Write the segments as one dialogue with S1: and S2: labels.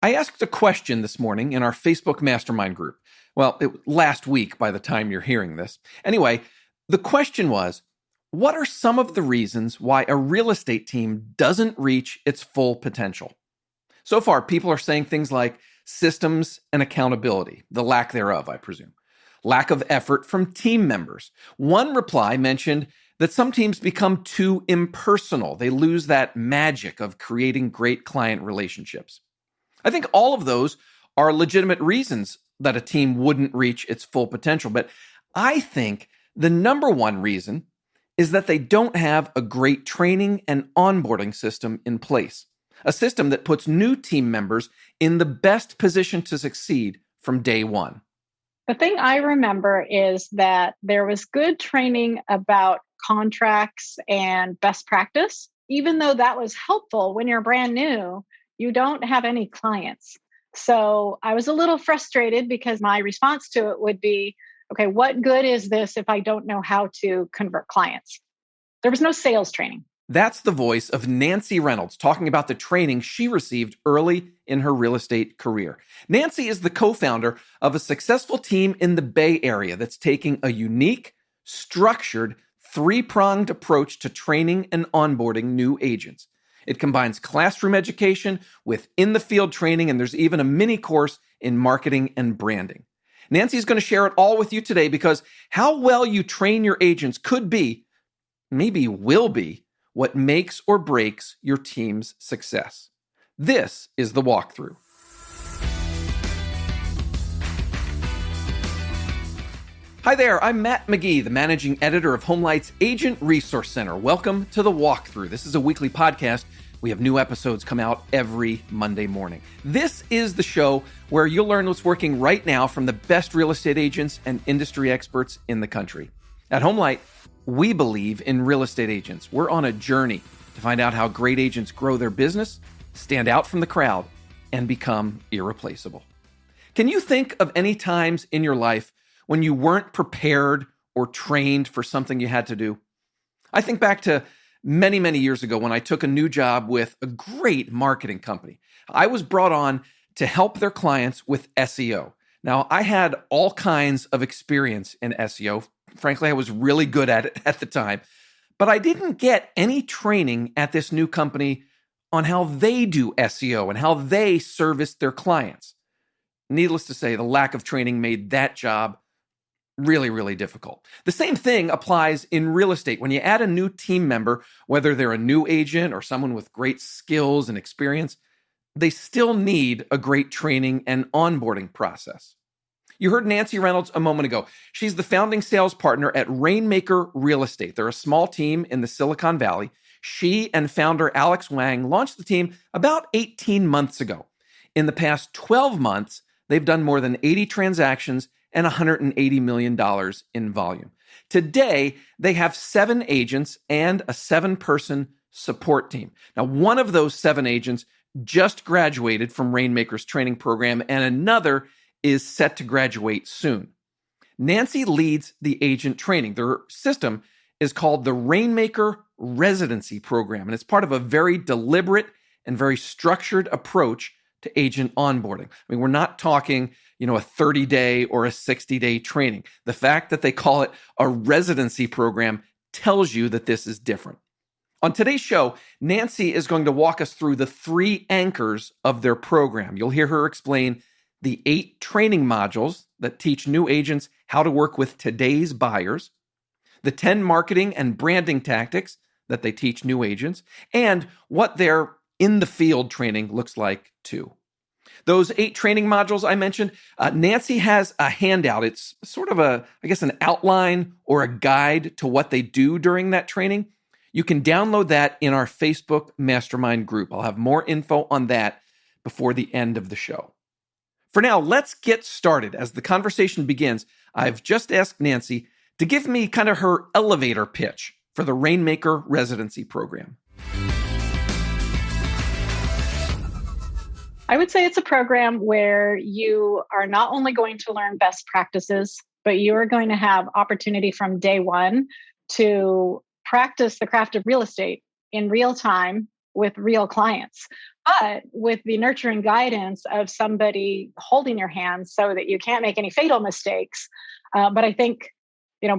S1: I asked a question this morning in our Facebook mastermind group. Well, last week by the time you're hearing this. Anyway, the question was, what are some of the reasons why a real estate team doesn't reach its full potential? So far, people are saying things like systems and accountability, the lack thereof, I presume. Lack of effort from team members. One reply mentioned that some teams become too impersonal. They lose that magic of creating great client relationships. I think all of those are legitimate reasons that a team wouldn't reach its full potential. But I think the number one reason is that they don't have a great training and onboarding system in place, a system that puts new team members in the best position to succeed from day one.
S2: The thing I remember is that there was good training about contracts and best practice. Even though that was helpful when you're brand new, you don't have any clients. So I was a little frustrated because my response to it would be, okay, what good is this if I don't know how to convert clients? There was no sales training.
S1: That's the voice of Nancy Reynolds talking about the training she received early in her real estate career. Nancy is the co-founder of a successful team in the Bay Area that's taking a unique, structured, three-pronged approach to training and onboarding new agents. It combines classroom education with in-the-field training, and there's even a mini course in marketing and branding. Nancy's going to share it all with you today because how well you train your agents could be, maybe will be, what makes or breaks your team's success. This is the walkthrough. Hi there, I'm Matt McGee, the managing editor of HomeLight's Agent Resource Center. Welcome to the walkthrough. This is a weekly podcast. We have new episodes come out every Monday morning. This is the show where you'll learn what's working right now from the best real estate agents and industry experts in the country. At HomeLight, we believe in real estate agents. We're on a journey to find out how great agents grow their business, stand out from the crowd, and become irreplaceable. Can you think of any times in your life when you weren't prepared or trained for something you had to do? I think back to many, many years ago when I took a new job with a great marketing company. I was brought on to help their clients with SEO. Now, I had all kinds of experience in SEO. Frankly, I was really good at it at the time, but I didn't get any training at this new company on how they do SEO and how they service their clients. Needless to say, the lack of training made that job really, really difficult. The same thing applies in real estate. When you add a new team member, whether they're a new agent or someone with great skills and experience, they still need a great training and onboarding process. You heard Nancy Reynolds a moment ago. She's the founding sales partner at Rainmaker Real Estate. They're a small team in the Silicon Valley. She and founder Alex Wang launched the team about 18 months ago. In the past 12 months, they've done more than 80 transactions and $180 million in volume. Today, they have 7 agents and a 7-person support team. Now, one of those 7 agents just graduated from Rainmaker's training program, and another is set to graduate soon. Nancy leads the agent training. Their system is called the Rainmaker Residency Program, and it's part of a very deliberate and very structured approach to agent onboarding. I mean, we're not talking, a 30-day or a 60-day training. The fact that they call it a residency program tells you that this is different. On today's show, Nancy is going to walk us through the 3 anchors of their program. You'll hear her explain the 8 training modules that teach new agents how to work with today's buyers, the 10 marketing and branding tactics that they teach new agents, and what their in-the-field training looks like too. Those 8 training modules I mentioned, Nancy has a handout. It's sort of an outline or a guide to what they do during that training. You can download that in our Facebook mastermind group. I'll have more info on that before the end of the show. For now, let's get started. As the conversation begins, I've just asked Nancy to give me kind of her elevator pitch for the Rainmaker Residency Program.
S2: I would say it's a program where you are not only going to learn best practices, but you are going to have opportunity from day one to practice the craft of real estate in real time with real clients. but with the nurturing guidance of somebody holding your hand so that you can't make any fatal mistakes. But I think,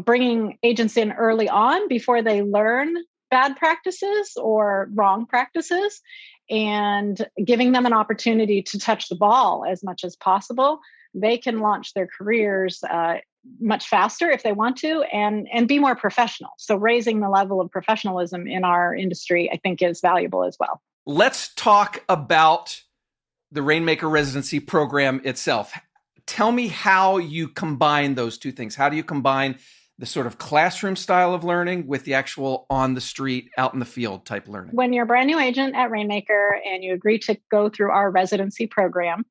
S2: bringing agents in early on before they learn bad practices or wrong practices and giving them an opportunity to touch the ball as much as possible, they can launch their careers much faster if they want to and be more professional. So raising the level of professionalism in our industry, I think, is valuable as well.
S1: Let's talk about the Rainmaker Residency Program itself. Tell me how you combine those two things. How do you combine the sort of classroom style of learning with the actual on the street, out in the field type learning? When
S2: you're a brand new agent at Rainmaker and you agree to go through our residency program,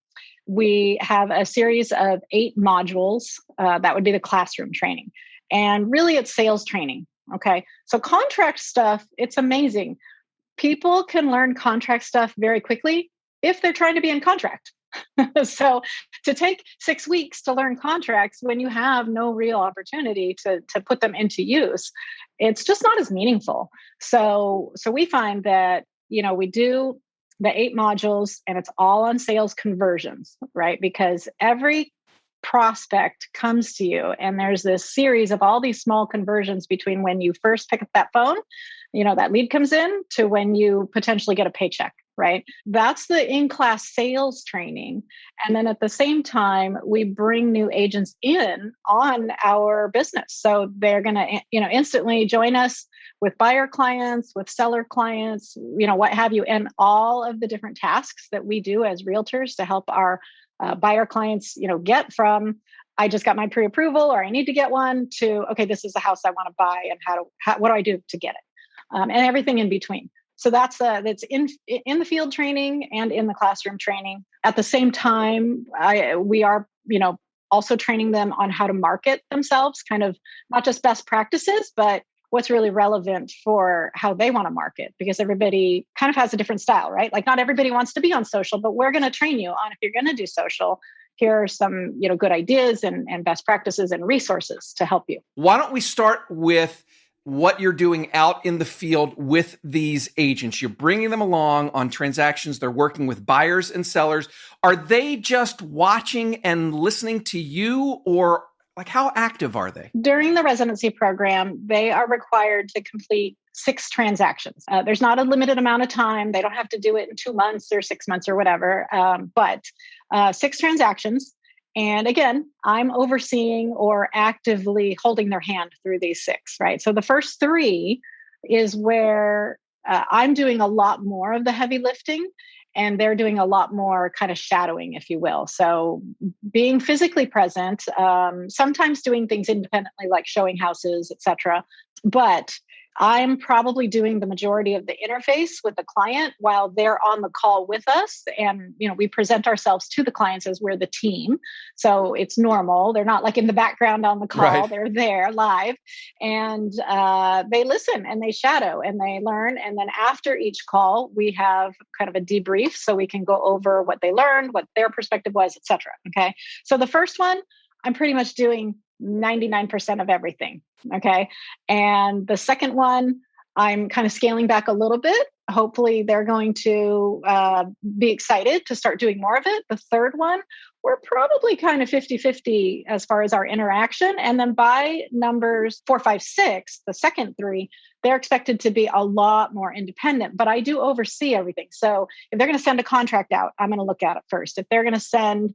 S2: we have a series of 8 modules. That would be the classroom training. And really it's sales training. Okay. So contract stuff, it's amazing. People can learn contract stuff very quickly if they're trying to be in contract. So to take 6 weeks to learn contracts when you have no real opportunity to put them into use, it's just not as meaningful. So we find that, we do the 8 modules and it's all on sales conversions, right? Because every prospect comes to you and there's this series of all these small conversions between when you first pick up that phone, that lead comes in, to when you potentially get a paycheck, right? That's the in-class sales training. And then at the same time, we bring new agents in on our business. So they're going to, instantly join us with buyer clients, with seller clients, what have you, and all of the different tasks that we do as realtors to help our buyer clients, get from, I just got my pre-approval or I need to get one, to, okay, this is the house I want to buy and what do I do to get it? And everything in between. So that's in the field training and in the classroom training. At the same time, we are, also training them on how to market themselves, kind of not just best practices, but what's really relevant for how they want to market, because everybody kind of has a different style, right? Like not everybody wants to be on social, but we're going to train you on, if you're going to do social, here are some, good ideas and best practices and resources to help you.
S1: Why don't we start with what you're doing out in the field with these agents? You're bringing them along on transactions. They're working with buyers and sellers. Are they just watching and listening to you, or like how active are they?
S2: During the residency program, they are required to complete 6 transactions. There's not a limited amount of time. They don't have to do it in 2 months or 6 months or whatever, but 6 transactions. And again, I'm overseeing or actively holding their hand through these 6, right? So the first 3 is where I'm doing a lot more of the heavy lifting and they're doing a lot more kind of shadowing, if you will. So being physically present, sometimes doing things independently, like showing houses, etc. But I'm probably doing the majority of the interface with the client while they're on the call with us. And, we present ourselves to the clients as we're the team. So it's normal. They're not like in the background on the call. Right. They're there live and they listen and they shadow and they learn. And then after each call, we have kind of a debrief so we can go over what they learned, what their perspective was, etc. Okay. So the first one, I'm pretty much doing 99% of everything. Okay. And the second one, I'm kind of scaling back a little bit. Hopefully they're going to be excited to start doing more of it. The third one, we're probably kind of 50-50 as far as our interaction. And then by numbers 4, 5, 6, the second 3, they're expected to be a lot more independent, but I do oversee everything. So if they're going to send a contract out, I'm going to look at it first. If they're going to send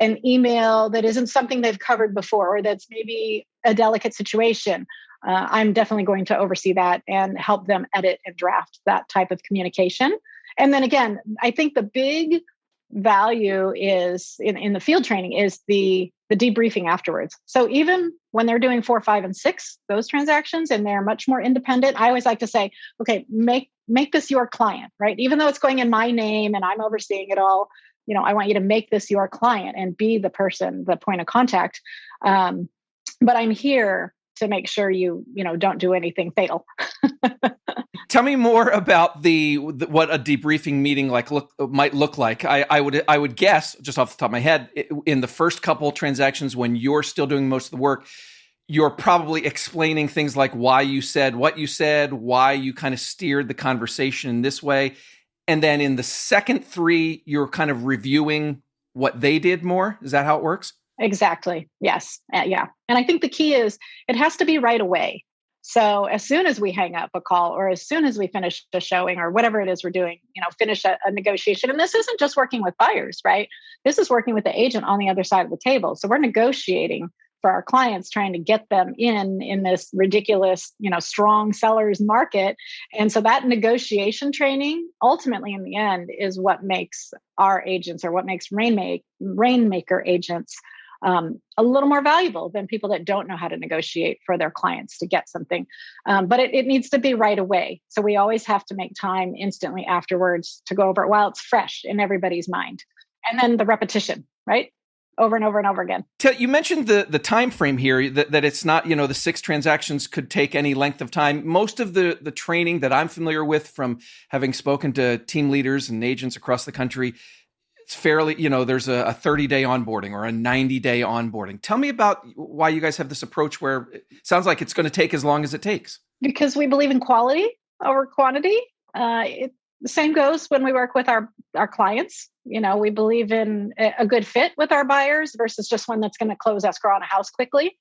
S2: an email that isn't something they've covered before, or that's maybe a delicate situation, I'm definitely going to oversee that and help them edit and draft that type of communication. And then again, I think the big value is in the field training is the debriefing afterwards. So even when they're doing 4, 5, and 6, those transactions, and they're much more independent, I always like to say, okay, make this your client, right? Even though it's going in my name and I'm overseeing it all, I want you to make this your client and be the person, the point of contact. But I'm here to make sure you don't do anything fatal.
S1: Tell me more about what a debriefing meeting might look like. I would guess, just off the top of my head, in the first couple transactions when you're still doing most of the work, you're probably explaining things like why you said what you said, why you kind of steered the conversation in this way. And then in the second 3, you're kind of reviewing what they did more. Is that how it works?
S2: Exactly. Yes. Yeah. And I think the key is it has to be right away. So as soon as we hang up a call or as soon as we finish the showing or whatever it is we're doing, finish a negotiation. And this isn't just working with buyers, right? This is working with the agent on the other side of the table. So we're negotiating for our clients, trying to get them in this ridiculous, strong sellers market. And so that negotiation training ultimately in the end is what makes our agents or what makes Rainmaker agents a little more valuable than people that don't know how to negotiate for their clients to get something. But it needs to be right away. So we always have to make time instantly afterwards to go over it while it's fresh in everybody's mind. And then the repetition, right? Over and over and over again.
S1: You mentioned the time frame here, that it's not, the 6 transactions could take any length of time. Most of the training that I'm familiar with from having spoken to team leaders and agents across the country, it's fairly, there's a 30-day onboarding or a 90-day onboarding. Tell me about why you guys have this approach where it sounds like it's going to take as long as it takes.
S2: Because we believe in quality over quantity. The same goes when we work with our clients. We believe in a good fit with our buyers versus just one that's going to close escrow on a house quickly.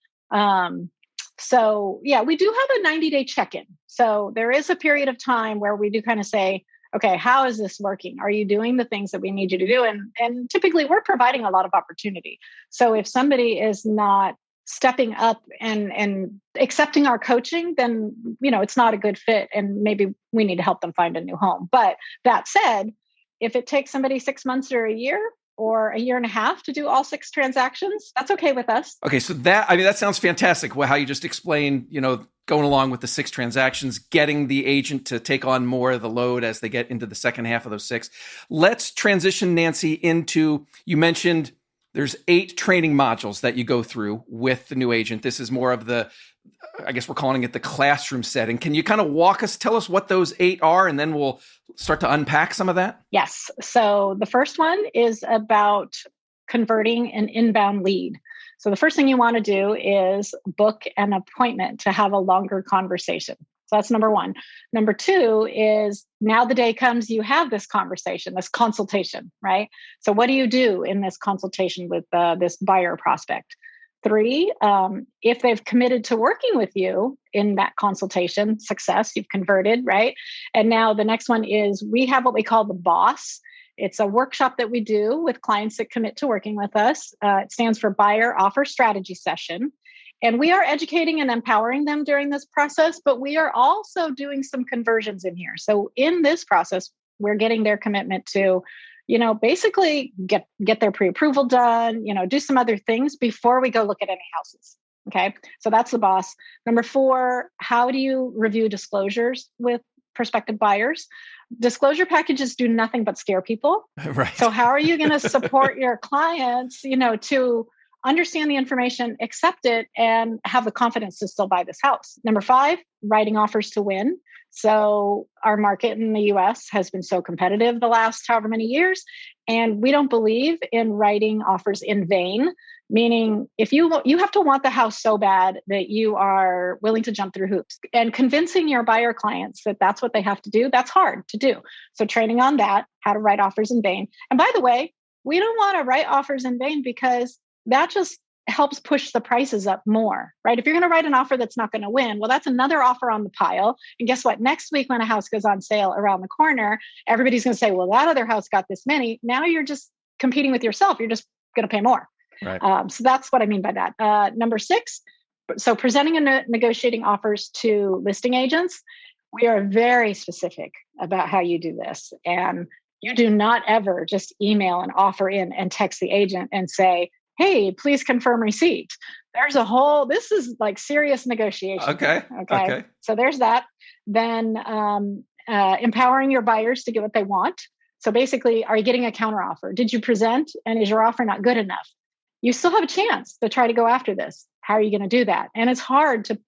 S2: So yeah, we do have a 90-day check-in. So there is a period of time where we do kind of say, okay, how is this working? Are you doing the things that we need you to do? And typically we're providing a lot of opportunity. So if somebody is not stepping up and accepting our coaching, then, it's not a good fit. And maybe we need to help them find a new home. But that said, if it takes somebody 6 months or a year or a year and a half to do all 6 transactions, that's okay with us.
S1: Okay. So that sounds fantastic. How you just explained, going along with the 6 transactions, getting the agent to take on more of the load as they get into the second half of those 6. Let's transition, Nancy, into, you mentioned there's 8 training modules that you go through with the new agent. This is more of I guess we're calling it the classroom setting. Can you kind of tell us what those 8 are, and then we'll start to unpack some of that?
S2: Yes. So the first one is about converting an inbound lead. So the first thing you want to do is book an appointment to have a longer conversation. So that's number 1. Number 2 is now the day comes, you have this conversation, this consultation, right? So what do you do in this consultation with this buyer prospect? 3, if they've committed to working with you in that consultation, success, you've converted, right? And now the next one is we have what we call the BOSS. It's a workshop that we do with clients that commit to working with us. It stands for Buyer Offer Strategy Session. And we are educating and empowering them during this process, but we are also doing some conversions in here. So in this process, we're getting their commitment to, basically get their pre-approval done, do some other things before we go look at any houses. Okay. So that's the BOSS. Number 4, how do you review disclosures with prospective buyers? Disclosure packages do nothing but scare people.
S1: Right.
S2: So how are you going to support your clients, to understand the information, accept it, and have the confidence to still buy this house? Number 5, writing offers to win. So our market in the US has been so competitive the last however many years, and we don't believe in writing offers in vain, meaning if you have to want the house so bad that you are willing to jump through hoops, and convincing your buyer clients that that's what they have to do, that's hard to do. So training on that, how to write offers in vain. And by the way, we don't want to write offers in vain because that just helps push the prices up more, right? If you're going to write an offer that's not going to win, well, that's another offer on the pile. And guess what? Next week, when a house goes on sale around the corner, everybody's going to say, well, that other house got this many. Now you're just competing with yourself. You're just going to pay more.
S1: Right.
S2: So that's what I mean by that. Number 6, so presenting and negotiating offers to listing agents. We are very specific about how you do this. And you do not ever just email an offer in and text the agent and say, hey, please confirm receipt. This is like serious negotiation.
S1: Okay.
S2: So there's that. Then empowering your buyers to get what they want. So basically, are you getting a counteroffer? Did you present, and is your offer not good enough? You still have a chance to try to go after this. How are you going to do that? And it's hard to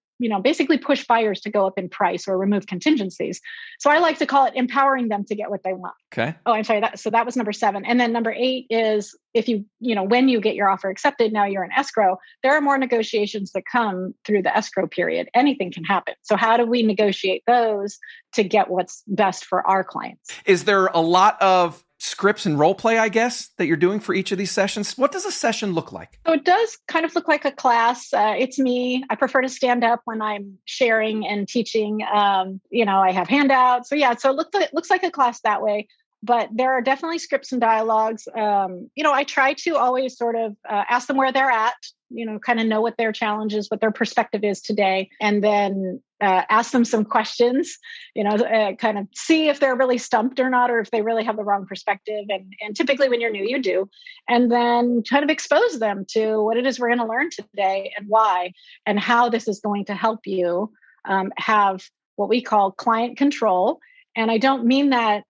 S2: basically push buyers to go up in price or remove contingencies. So I like to call it empowering them to get what they want.
S1: Okay.
S2: Oh, I'm sorry. So that was number 7. And then number 8 is if when you get your offer accepted, now you're in escrow, there are more negotiations that come through the escrow period. Anything can happen. So how do we negotiate those to get what's best for our clients?
S1: Is there a lot of scripts and role play, I guess, that you're doing for each of these sessions? What does a session look like?
S2: So it does kind of look like a class. It's me. I prefer to stand up when I'm sharing and teaching. I have handouts. So yeah, so it looks like a class that way. But there are definitely scripts and dialogues. I try to always sort of ask them where they're at, kind of know what their challenge is, what their perspective is today, and then ask them some questions, kind of see if they're really stumped or not, or if they really have the wrong perspective. And typically when you're new, you do. And then kind of expose them to what it is we're going to learn today and why, and how this is going to help you have what we call client control. And I don't mean that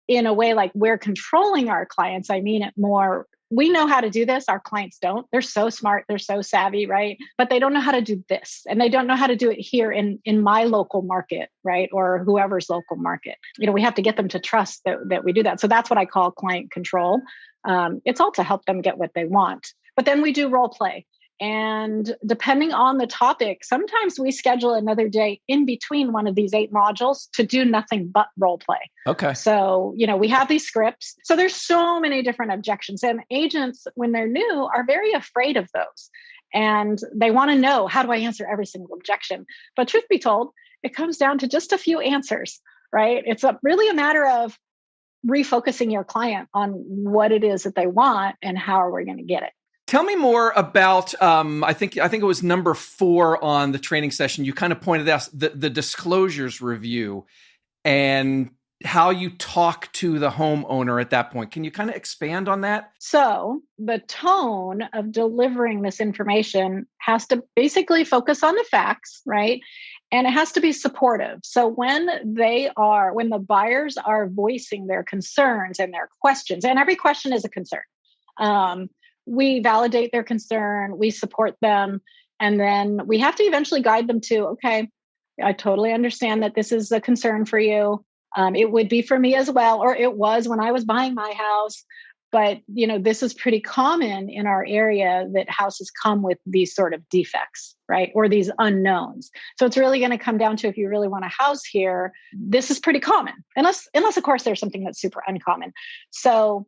S2: in a way like we're controlling our clients. I mean it more, we know how to do this. Our clients don't. They're so smart. They're so savvy, right? But they don't know how to do this. And they don't know how to do it here in my local market, right? Or whoever's local market. We have to get them to trust that we do that. So that's what I call client control. It's all to help them get what they want. But then we do role play. And depending on the topic, sometimes we schedule another day in between one of these 8 modules to do nothing but role play.
S1: Okay.
S2: So, we have these scripts. So there's so many different objections. And agents, when they're new, are very afraid of those. And they want to know, how do I answer every single objection? But truth be told, it comes down to just a few answers, right? It's really a matter of refocusing your client on what it is that they want and how are we going to get it.
S1: Tell me more about, I think it was number 4 on the training session. You kind of pointed out the disclosures review and how you talk to the homeowner at that point. Can you kind of expand on that?
S2: So the tone of delivering this information has to basically focus on the facts, right? And it has to be supportive. So when the buyers are voicing their concerns and their questions, and every question is a concern, we validate their concern, we support them, and then we have to eventually guide them to, okay, I totally understand that this is a concern for you. It would be for me as well, or it was when I was buying my house. But, this is pretty common in our area that houses come with these sort of defects, right? Or these unknowns. So it's really going to come down to, if you really want a house here, this is pretty common, unless of course there's something that's super uncommon. So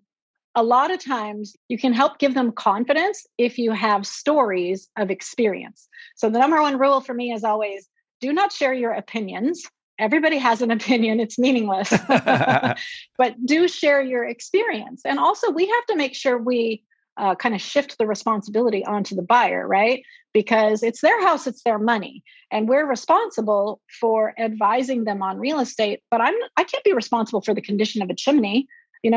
S2: a lot of times you can help give them confidence if you have stories of experience. So the number 1 rule for me is always, do not share your opinions. Everybody has an opinion. It's meaningless. But do share your experience. And also we have to make sure we kind of shift the responsibility onto the buyer, right? Because it's their house, it's their money. And we're responsible for advising them on real estate, but I can't be responsible for the condition of a chimney.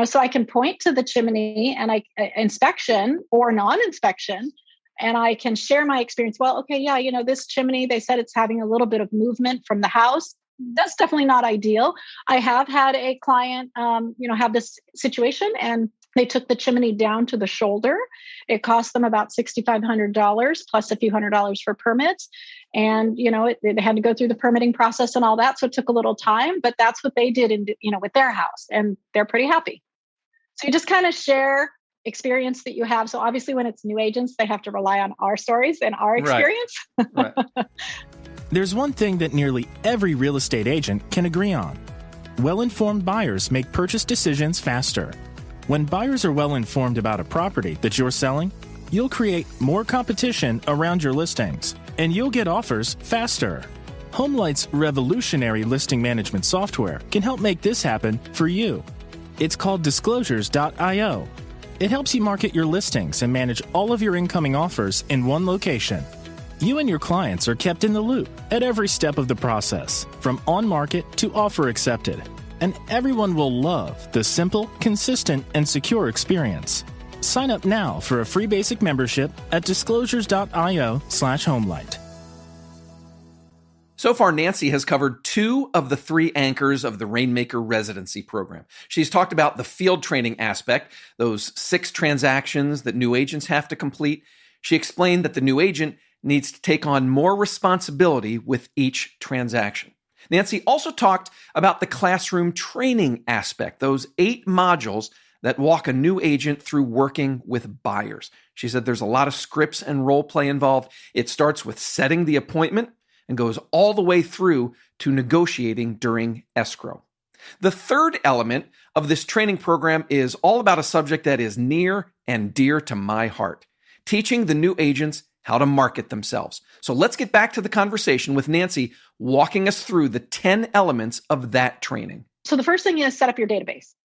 S2: So I can point to the chimney and inspection or non-inspection, and I can share my experience. Well, okay, yeah, this chimney, they said it's having a little bit of movement from the house. That's definitely not ideal. I have had a client, have this situation, and they took the chimney down to the shoulder. It cost them about $6,500 plus a few $100s for permits. And, they had to go through the permitting process and all that. So it took a little time, but that's what they did with their house, and they're pretty happy. So you just kind of share experience that you have. So obviously when it's new agents, they have to rely on our stories and our experience.
S1: Right.
S3: There's one thing that nearly every real estate agent can agree on. Well-informed buyers make purchase decisions faster. When buyers are well-informed about a property that you're selling, you'll create more competition around your listings, and you'll get offers faster. HomeLight's revolutionary listing management software can help make this happen for you. It's called Disclosures.io. It helps you market your listings and manage all of your incoming offers in one location. You and your clients are kept in the loop at every step of the process, from on-market to offer accepted. And everyone will love the simple, consistent, and secure experience. Sign up now for a free basic membership at disclosures.io/homelight.
S1: So far, Nancy has covered 2 of the 3 anchors of the Rainmaker Residency Program. She's talked about the field training aspect, those 6 transactions that new agents have to complete. She explained that the new agent needs to take on more responsibility with each transaction. Nancy also talked about the classroom training aspect, those 8 modules that walk a new agent through working with buyers. She said there's a lot of scripts and role play involved. It starts with setting the appointment and goes all the way through to negotiating during escrow. The third element of this training program is all about a subject that is near and dear to my heart, teaching the new agents how to market themselves. So let's get back to the conversation with Nancy walking us through the 10 elements of that training.
S2: So the first thing is set up your database.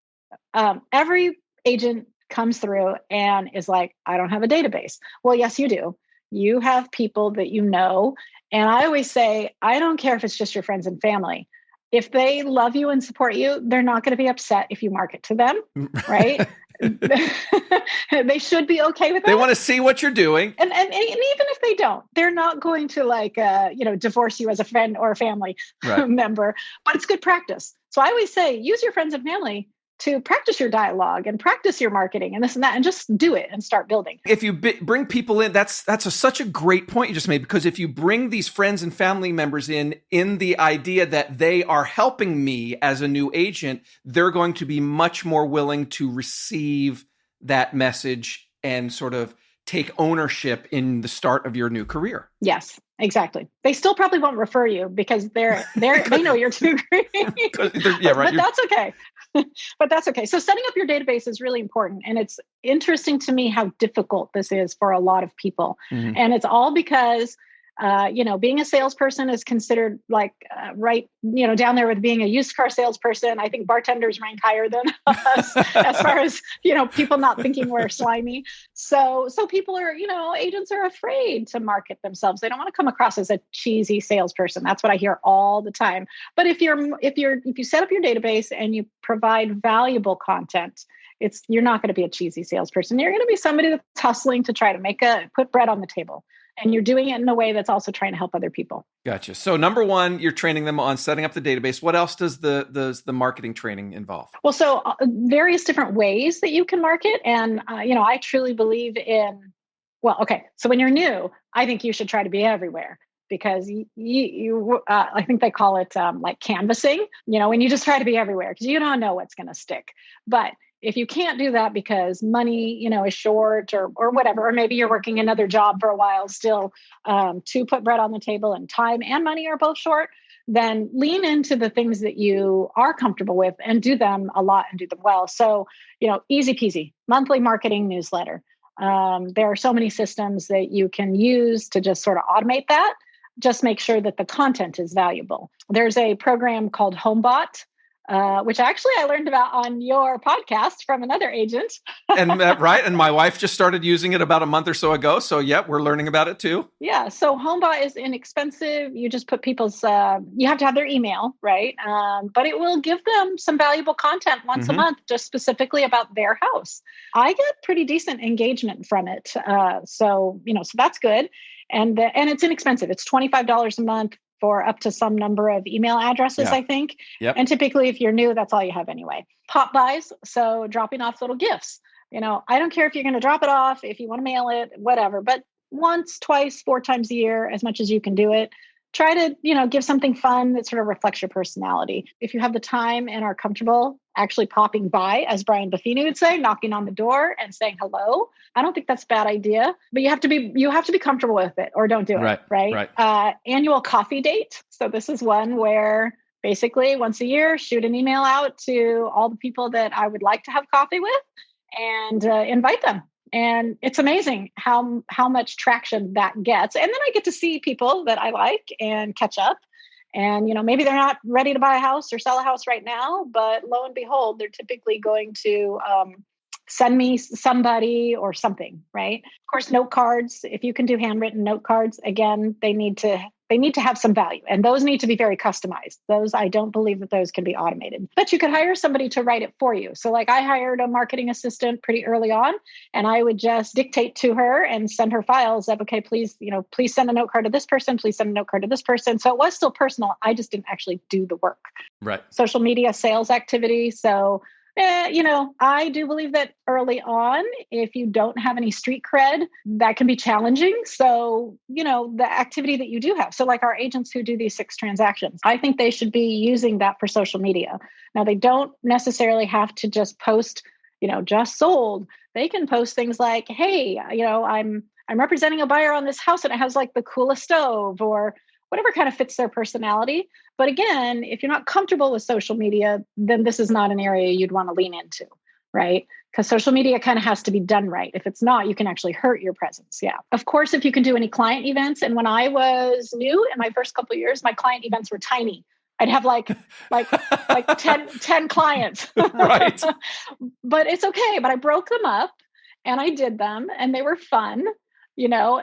S2: Every agent comes through and is like, I don't have a database. Well, yes, you do. You have people that you know. And I always say, I don't care if it's just your friends and family. If they love you and support you, they're not going to be upset if you market to them, right? They should be okay with that.
S1: They want to see what you're doing.
S2: And even if they don't, they're not going to divorce you as a friend or a family member, but it's good practice. So I always say, use your friends and family to practice your dialogue and practice your marketing and this and that, and just do it and start building.
S1: If you bring people in, that's such a great point you just made, because if you bring these friends and family members in the idea that they are helping me as a new agent, they're going to be much more willing to receive that message and sort of take ownership in the start of your new career.
S2: Yes, exactly. They still probably won't refer you because they know you're too great.
S1: Yeah, right.
S2: But that's okay. But that's okay. So setting up your database is really important. And it's interesting to me how difficult this is for a lot of people. Mm-hmm. And it's all because, being a salesperson is considered like down there with being a used car salesperson. I think bartenders rank higher than us as far as, people not thinking we're slimy. So people are, agents are afraid to market themselves. They don't want to come across as a cheesy salesperson. That's what I hear all the time. But if you set up your database and you provide valuable content, you're not going to be a cheesy salesperson. You're going to be somebody that's hustling to try to put bread on the table. And you're doing it in a way that's also trying to help other people.
S1: Gotcha. So number one, you're training them on setting up the database. What else does the marketing training involve?
S2: Well, so various different ways that you can market. And, I truly believe in, so when you're new, I think you should try to be everywhere. Because I think they call it like canvassing, when you just try to be everywhere because you don't know what's going to stick. But if you can't do that because money, is short or whatever, or maybe you're working another job for a while still to put bread on the table, and time and money are both short, then lean into the things that you are comfortable with and do them a lot and do them well. So, easy peasy, monthly marketing newsletter. There are so many systems that you can use to just sort of automate that. Just make sure that the content is valuable. There's a program called HomeBot, which actually I learned about on your podcast from another agent.
S1: And my wife just started using it about a month or so ago. So we're learning about it too.
S2: Yeah. So HomeBot is inexpensive. You just put people's, you have to have their email, right? But it will give them some valuable content once a month, just specifically about their house. I get pretty decent engagement from it. So that's good. And it's inexpensive. It's $25 a month for up to some number of email addresses, I think.
S1: Yep.
S2: And typically, if you're new, that's all you have anyway. Pop buys, so dropping off little gifts. I don't care if you're going to drop it off, if you want to mail it, whatever. But once, twice, 4 times a year, as much as you can do it, try to, give something fun that sort of reflects your personality. If you have the time and are comfortable actually popping by, as Brian Buffini would say, knocking on the door and saying hello, I don't think that's a bad idea, but you have to be comfortable with it or don't do it. Right. Annual coffee date. So this is one where basically once a year, shoot an email out to all the people that I would like to have coffee with and invite them. And it's amazing how much traction that gets. And then I get to see people that I like and catch up. And, maybe they're not ready to buy a house or sell a house right now, but lo and behold, they're typically going to send me somebody or something, right? Of course, note cards. If you can do handwritten note cards, again, they need to have some value, and those need to be very customized. Those, I don't believe that those can be automated, but you could hire somebody to write it for you. So like I hired a marketing assistant pretty early on, and I would just dictate to her and send her files of, okay, please send a note card to this person, please send a note card to this person. So it was still personal. I just didn't actually do the work.
S1: Right.
S2: Social media sales activity. So, I do believe that early on, if you don't have any street cred, that can be challenging. So, the activity that you do have. So like our agents who do these 6 transactions, I think they should be using that for social media. Now, they don't necessarily have to just post, just sold. They can post things like, hey, I'm representing a buyer on this house and it has like the coolest stove or whatever kind of fits their personality. But again, if you're not comfortable with social media, then this is not an area you'd want to lean into, right? Because social media kind of has to be done right. If it's not, you can actually hurt your presence. Yeah. Of course, if you can do any client events. And when I was new in my first couple of years, my client events were tiny. I'd have like 10 clients.
S1: Right.
S2: But it's okay. But I broke them up and I did them and they were fun.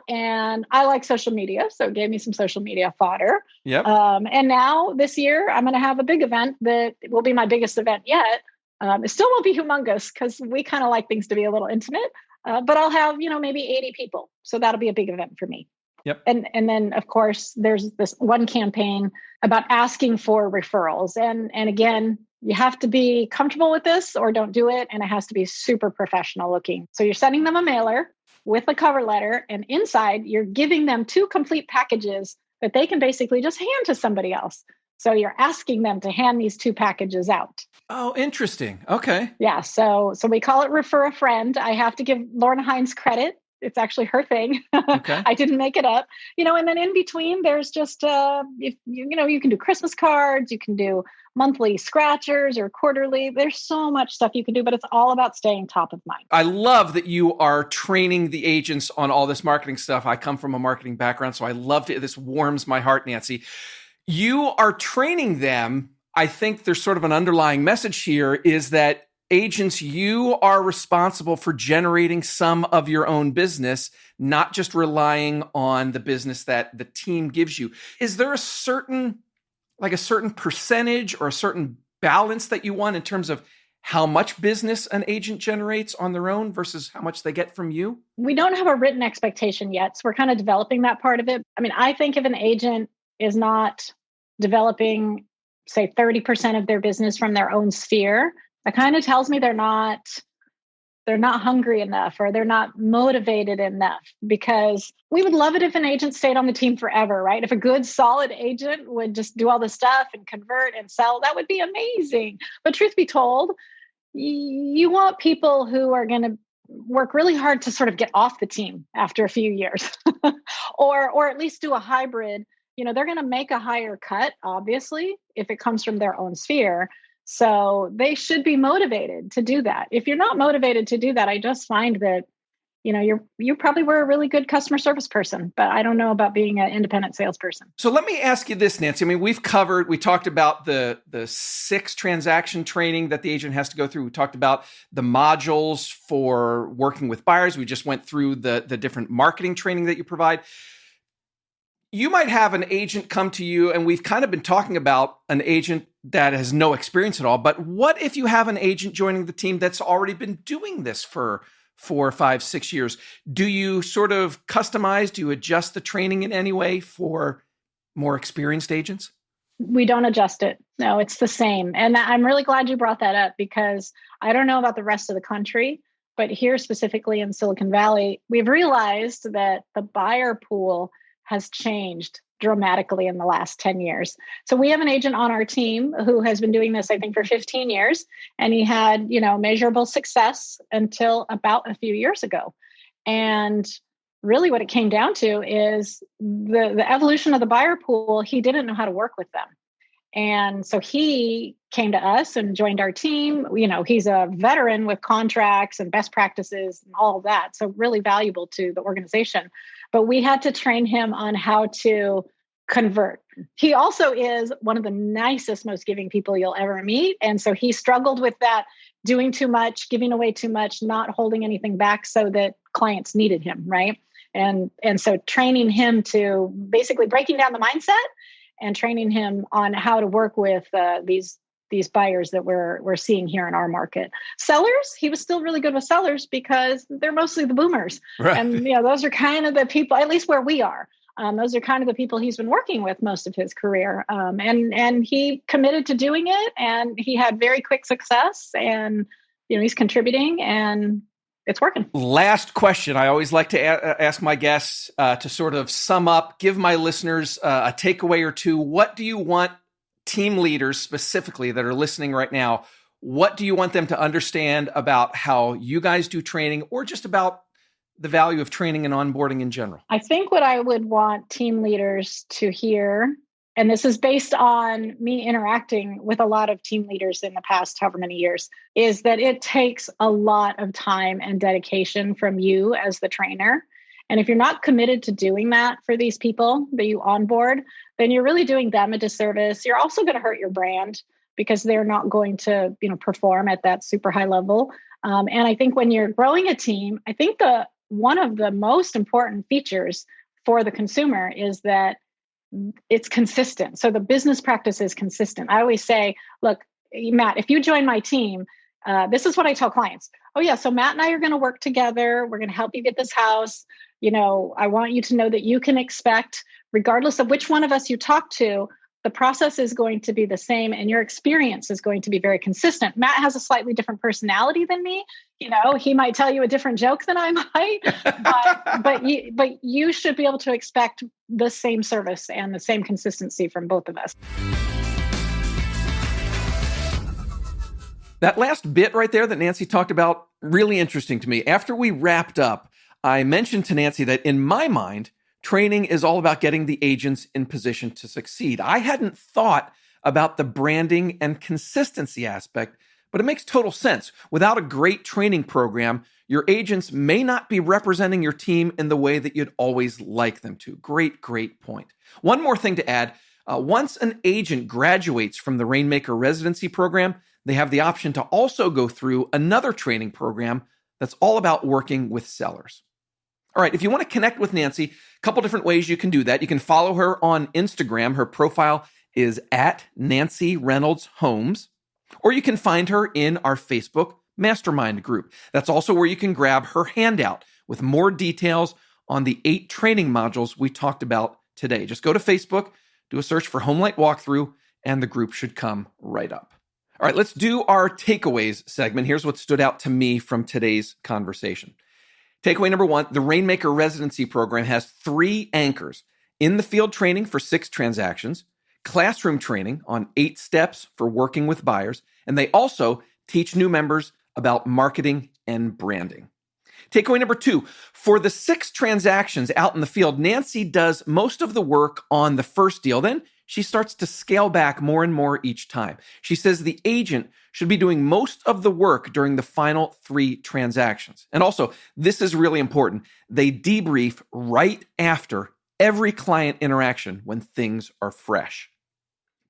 S2: And I like social media. So it gave me some social media fodder.
S1: Yep.
S2: And now this year, I'm going to have a big event that will be my biggest event yet. It still won't be humongous because we kind of like things to be a little intimate, but I'll have, maybe 80 people. So that'll be a big event for me.
S1: Yep.
S2: And then, of course, there's this one campaign about asking for referrals. And again, you have to be comfortable with this or don't do it. And it has to be super professional looking. So you're sending them a mailer with a cover letter, and inside you're giving them 2 complete packages that they can basically just hand to somebody else. So you're asking them to hand these 2 packages out.
S1: Oh, interesting. Okay.
S2: Yeah. So we call it Refer a Friend. I have to give Lorna Hines credit. It's actually her thing.
S1: Okay.
S2: I didn't make it up, and then in between there's just, if you can do Christmas cards, you can do monthly scratchers or quarterly. There's so much stuff you can do, but it's all about staying top of mind.
S1: I love that you are training the agents on all this marketing stuff. I come from a marketing background, so I loved it. This warms my heart, Nancy. You are training them. I think there's sort of an underlying message here is that agents, you are responsible for generating some of your own business, not just relying on the business that the team gives you. Is there a certain percentage or a certain balance that you want in terms of how much business an agent generates on their own versus how much they get from you?
S2: We don't have a written expectation yet. So we're kind of developing that part of it. I mean, I think if an agent is not developing, say, 30% of their business from their own sphere, that kind of tells me they're not hungry enough or they're not motivated enough, because we would love it if an agent stayed on the team forever, right? If a good, solid agent would just do all the stuff and convert and sell, that would be amazing. But truth be told, you want people who are going to work really hard to sort of get off the team after a few years or at least do a hybrid. They're going to make a higher cut, obviously, if it comes from their own sphere. So they should be motivated to do that. If you're not motivated to do that, I just find that, you probably were a really good customer service person, but I don't know about being an independent salesperson.
S1: So let me ask you this, Nancy. I mean, we talked about the 6 transaction training that the agent has to go through. We talked about the modules for working with buyers. We just went through the different marketing training that you provide. You might have an agent come to you, and we've kind of been talking about an agent that has no experience at all. But what if you have an agent joining the team that's already been doing this for 4, 5, 6 years? Do you sort of customize? Do you adjust the training in any way for more experienced agents?
S2: We don't adjust it. No, it's the same. And I'm really glad you brought that up, because I don't know about the rest of the country, but here specifically in Silicon Valley, we've realized that the buyer pool has changed dramatically in the last 10 years. So we have an agent on our team who has been doing this, I think, for 15 years. And he had, measurable success until about a few years ago. And really what it came down to is the evolution of the buyer pool. He didn't know how to work with them. And so he came to us and joined our team. He's a veteran with contracts and best practices and all of that. So really valuable to the organization. But we had to train him on how to convert. He also is one of the nicest, most giving people you'll ever meet. And so he struggled with that, doing too much, giving away too much, not holding anything back so that clients needed him, right? And so training him to basically breaking down the mindset and training him on how to work with these buyers that we're seeing here in our market. Sellers, he was still really good with sellers because they're mostly the boomers.
S1: Right.
S2: And those are kind of the people, at least where we are. Those are kind of the people he's been working with most of his career. And he committed to doing it, and he had very quick success, and he's contributing, and it's working.
S1: Last question. I always like to ask my guests to sort of sum up, give my listeners a takeaway or two. What do you want team leaders specifically that are listening right now? What do you want them to understand about how you guys do training, or just about the value of training and onboarding in general?
S2: I think what I would want team leaders to hear, and this is based on me interacting with a lot of team leaders in the past however many years, is that it takes a lot of time and dedication from you as the trainer. And if you're not committed to doing that for these people that you onboard, then you're really doing them a disservice. You're also going to hurt your brand because they're not going to, perform at that super high level. And I think when you're growing a team, I think one of the most important features for the consumer is that it's consistent. So the business practice is consistent. I always say, look, Matt, if you join my team, this is what I tell clients. Oh yeah, so Matt and I are going to work together. We're going to help you get this house. I want you to know that you can expect, regardless of which one of us you talk to, the process is going to be the same and your experience is going to be very consistent. Matt has a slightly different personality than me. He might tell you a different joke than I might, but you should be able to expect the same service and the same consistency from both of us.
S1: That last bit right there that Nancy talked about, really interesting to me. After we wrapped up, I mentioned to Nancy that in my mind, training is all about getting the agents in position to succeed. I hadn't thought about the branding and consistency aspect, but it makes total sense. Without a great training program, your agents may not be representing your team in the way that you'd always like them to. Great point. One more thing to add. Once an agent graduates from the Rainmaker Residency Program, they have the option to also go through another training program that's all about working with sellers. All right, if you want to connect with Nancy, a couple different ways you can do that. You can follow her on Instagram. Her profile is at Nancy Reynolds Homes, or you can find her in our Facebook mastermind group. That's also where you can grab her handout with more details on the 8 training modules we talked about today. Just go to Facebook, do a search for Homelight Walkthrough, and the group should come right up. All right, let's do our takeaways segment. Here's what stood out to me from today's conversation. Takeaway number 1, the Rainmaker Residency Program has 3 anchors: in the field training for 6 transactions, classroom training on 8 steps for working with buyers, and they also teach new members about marketing and branding. Takeaway number 2, for the 6 transactions out in the field, Nancy does most of the work on the first deal. Then she starts to scale back more and more each time. She says the agent should be doing most of the work during the final 3 transactions. And also, this is really important, they debrief right after every client interaction when things are fresh.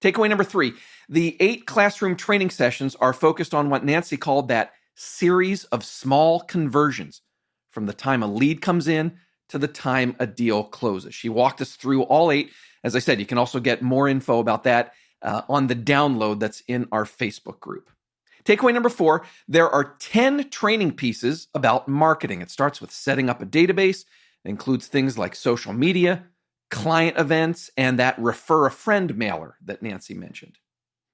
S1: Takeaway number 3, the 8 classroom training sessions are focused on what Nancy called that series of small conversions from the time a lead comes in to the time a deal closes. She walked us through all 8. As I said, you can also get more info about that on the download that's in our Facebook group. Takeaway number 4, there are 10 training pieces about marketing. It starts with setting up a database. It includes things like social media, client events, and that refer a friend mailer that Nancy mentioned.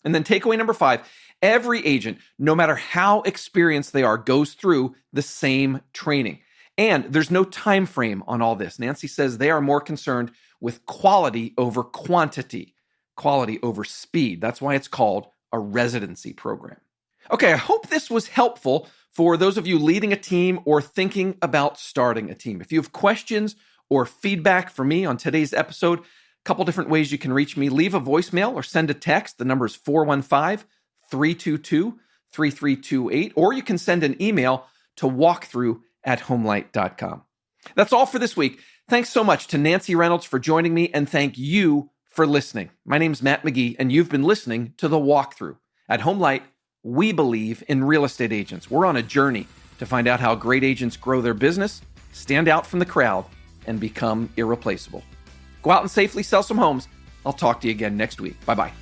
S1: And then takeaway number 5, every agent, no matter how experienced they are, goes through the same training. And there's no time frame on all this. Nancy says they are more concerned with quality over quantity, quality over speed. That's why it's called a residency program. Okay, I hope this was helpful for those of you leading a team or thinking about starting a team. If you have questions or feedback for me on today's episode, a couple different ways you can reach me. Leave a voicemail or send a text. The number is 415-322-3328, or you can send an email to walkthrough@homelight.com. That's all for this week. Thanks so much to Nancy Reynolds for joining me, and thank you for listening. My name's Matt McGee, and you've been listening to The Walkthrough. At Homelight, we believe in real estate agents. We're on a journey to find out how great agents grow their business, stand out from the crowd, and become irreplaceable. Go out and safely sell some homes. I'll talk to you again next week. Bye-bye.